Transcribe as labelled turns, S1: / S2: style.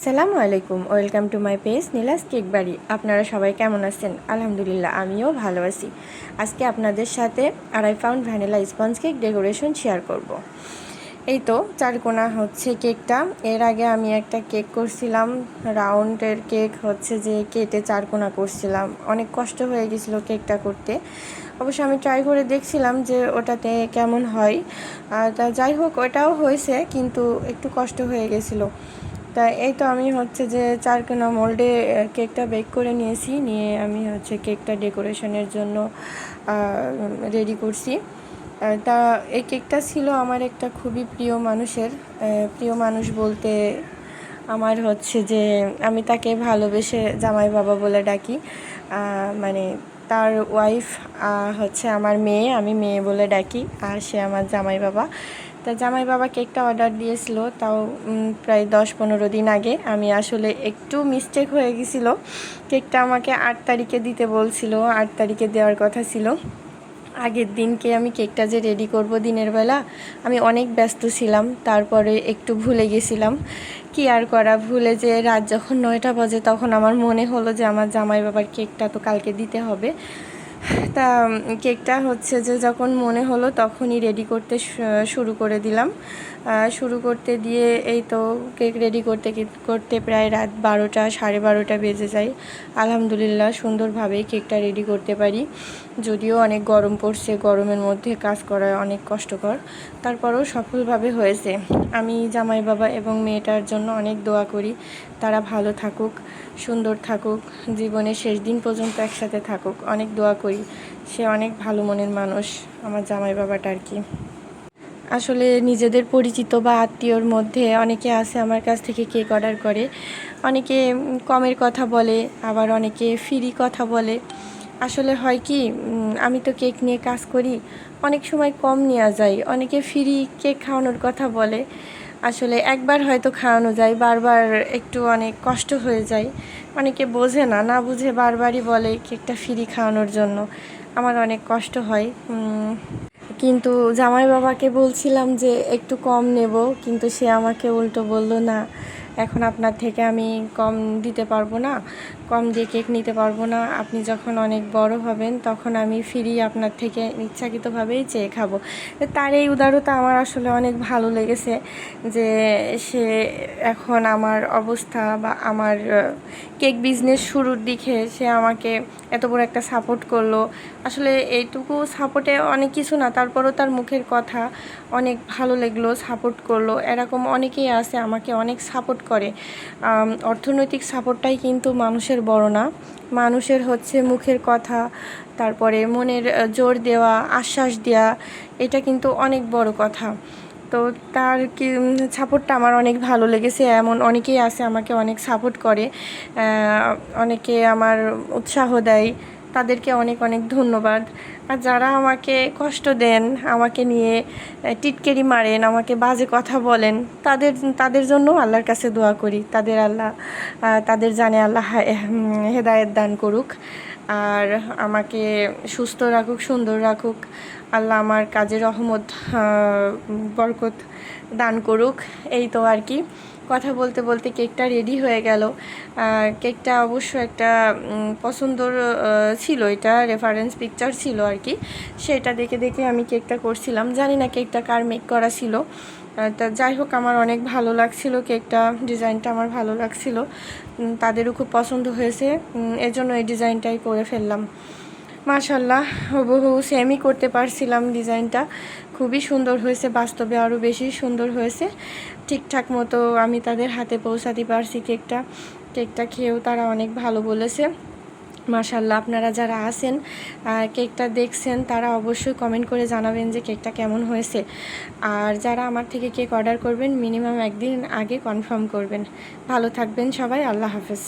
S1: আসসালামু আলাইকুম, welcome to my page Neela's cake বাড়ি। আপনারা সবাই কেমন আছেন? আলহামদুলিল্লাহ, আমিও ভালো আছি। আজকে আপনাদের সাথে 2.5 pound vanilla sponge cake decoration share করব। এই তো চারকোনা হচ্ছে কেকটা। এর আগে আমি একটা কেক করছিলাম, রাউন্ডের কেক হচ্ছে যে কেটে চারকোনা করছিলাম। অনেক কষ্ট হয়ে গেছিলো কেকটা করতে। অবশ্য আমি ট্রাই করে দেখছিলাম যে ওটাতে কেমন হয়। তা যাই হোক, ওটাও হয়েছে, কিন্তু একটু কষ্ট হয়ে গেছিলো। তা এই তো আমি হচ্ছে যে চারকোনা মোল্ডে কেকটা বেক করে নিয়ে আমি হচ্ছে কেকটা ডেকোরেশনের জন্য রেডি করছি। তা এই কেকটা ছিল আমার একটা খুবই প্রিয় মানুষের। প্রিয় মানুষ বলতে আমার হচ্ছে যে আমি তাকে ভালোবেসে জামাই বাবা বলে ডাকি। মানে তার ওয়াইফ হচ্ছে আমার মেয়ে, আমি মেয়ে বলে ডাকি, আর সে আমার জামাই বাবা। তা জামাই বাবা কেকটা অর্ডার দিয়েছিল, তাও প্রায় 10-15 দিন আগে। আমি আসলে একটু মিস্টেক হয়ে গেছিলো। কেকটা আমাকে 8 তারিখে দিতে বলছিল, 8 তারিখে দেওয়ার কথা ছিল। আগের দিনকে আমি কেকটা যে রেডি করব দিনের বেলা, আমি অনেক ব্যস্ত ছিলাম। তারপরে একটু ভুলে গেছিলাম। কি আর করা, ভুলে যে রাত যখন 9টা বাজে তখন আমার মনে হলো যে আমার জামাই বাবার কেকটা তো কালকে দিতে হবে। তা কেকটা হচ্ছে যে যখন মনে হলো তখনই রেডি করতে শুরু করে দিলাম। শুরু করতে দিয়ে এই তো কেক রেডি করতে করতে প্রায় রাত 12টা, 12:30 বেজে যায়। আলহামদুলিল্লাহ সুন্দরভাবেই কেকটা রেডি করতে পারি। যদিও অনেক গরম পড়ছে, গরমের মধ্যে কাজ করা অনেক কষ্টকর, তারপরেও সফলভাবে হয়েছে। আমি জামাই বাবা এবং মেয়েটার জন্য অনেক দোয়া করি, তারা ভালো থাকুক, সুন্দর থাকুক, জীবনের শেষ দিন পর্যন্ত একসাথে থাকুক, অনেক দোয়া করি। সে অনেক ভালো মনের মানুষ, আমার জামাই বাবাটা আর কি। আসলে নিজেদের পরিচিত বা আত্মীয়র মধ্যে অনেকে আছে আমার কাছ থেকে কেক অর্ডার করে। অনেকে কমের কথা বলে, আবার অনেকে ফ্রি কথা বলে। আসলে হয় কি, আমি তো কেক নিয়ে কাজ করি, অনেক সময় কম নেওয়া যায়। অনেকে ফ্রি কেক খাওয়ানোর কথা বলে। আসলে একবার হয়তো খাওয়ানো যায়, বারবার একটু অনেক কষ্ট হয়ে যায়। অনেকে বোঝে না, না বুঝে বারবারই বলে কেকটা ফ্রি খাওয়ানোর জন্য। আমার অনেক কষ্ট হয়। কিন্তু জামাই বাবাকে বলছিলাম যে একটু কম নেব, কিন্তু সে আমাকে উল্টো বলল, না, এখন আপনার থেকে আমি কম দিতে পারবো না, কম দিয়ে কেক নিতে পারবো না। আপনি যখন অনেক বড় হবেন তখন আমি ফ্রি আপনার থেকে ইচ্ছাকৃতভাবেই চেয়ে খাবো। তার এই উদারতা আমার আসলে অনেক ভালো লেগেছে, যে সে এখন আমার অবস্থা বা আমার কেক বিজনেস শুরুর দিকে সে আমাকে এত বড় একটা সাপোর্ট করলো। আসলে এইটুকু সাপোর্টে অনেক কিছু না, তারপরও তার মুখের কথা অনেক ভালো লাগলো, সাপোর্ট করলো। এরকম অনেকেই আছে আমাকে অনেক সাপোর্ট করে। অর্থনৈতিক সাপোর্টটাই কিন্তু মানুষের বড় না, মানুষের হচ্ছে মুখের কথা, তারপরে মনের জোর দেওয়া, আশ্বাস দেওয়া, এটা কিন্তু অনেক বড় কথা। তো তার কি সাপোর্টটা আমার অনেক ভালো লেগেছে। এমন অনেকেই আছে আমাকে অনেক সাপোর্ট করে, অনেকে আমার উৎসাহ দেয়, তাদেরকে অনেক অনেক ধন্যবাদ। আর যারা আমাকে কষ্ট দেন, আমাকে নিয়ে টিটকেরি মারেন, আমাকে বাজে কথা বলেন, তাদের জন্য আল্লাহর কাছে দোয়া করি, তাদের জানে আল্লাহ হেদায়েত দান করুক, আর আমাকে সুস্থ রাখুক, সুন্দর রাখুক। আল্লাহ আমার কাজে রহমত বরকত দান করুক। এই তো আর কি। কথা বলতে বলতে কেকটা রেডি হয়ে গেল। কেকটা অবশ্য একটা পছন্দর ছিল, এটা রেফারেন্স পিকচার ছিল আর কি। সেটা দেখে দেখে আমি কেকটা করছিলাম। জানি না কেকটা কার মেক করা ছিল। তা যাই হোক, আমার অনেক ভালো লাগছিল কেকটা, ডিজাইনটা আমার ভালো লাগছিল, তাদেরও খুব পছন্দ হয়েছে। এজন্য এই ডিজাইনটাই করে ফেললাম। মাশাল্লাহ, হুবহু সেমই করতে পারছিলাম। ডিজাইনটা খুবই সুন্দর হয়েছে, বাস্তবে আরও বেশি সুন্দর হয়েছে। ঠিকঠাক মতো আমি তাদের হাতে পৌঁছাতে পারছি কেকটা খেয়েও তারা অনেক ভালো বলেছে। মাশাল্লাহ, আপনারা যারা আছেন কেকটা দেখছেন তারা অবশ্যই কমেন্ট করে জানাবেন যে কেকটা কেমন হয়েছে। আর যারা আমার থেকে কেক অর্ডার করবেন মিনিমাম একদিন আগে কনফার্ম করবেন। ভালো থাকবেন সবাই, আল্লাহ হাফেজ।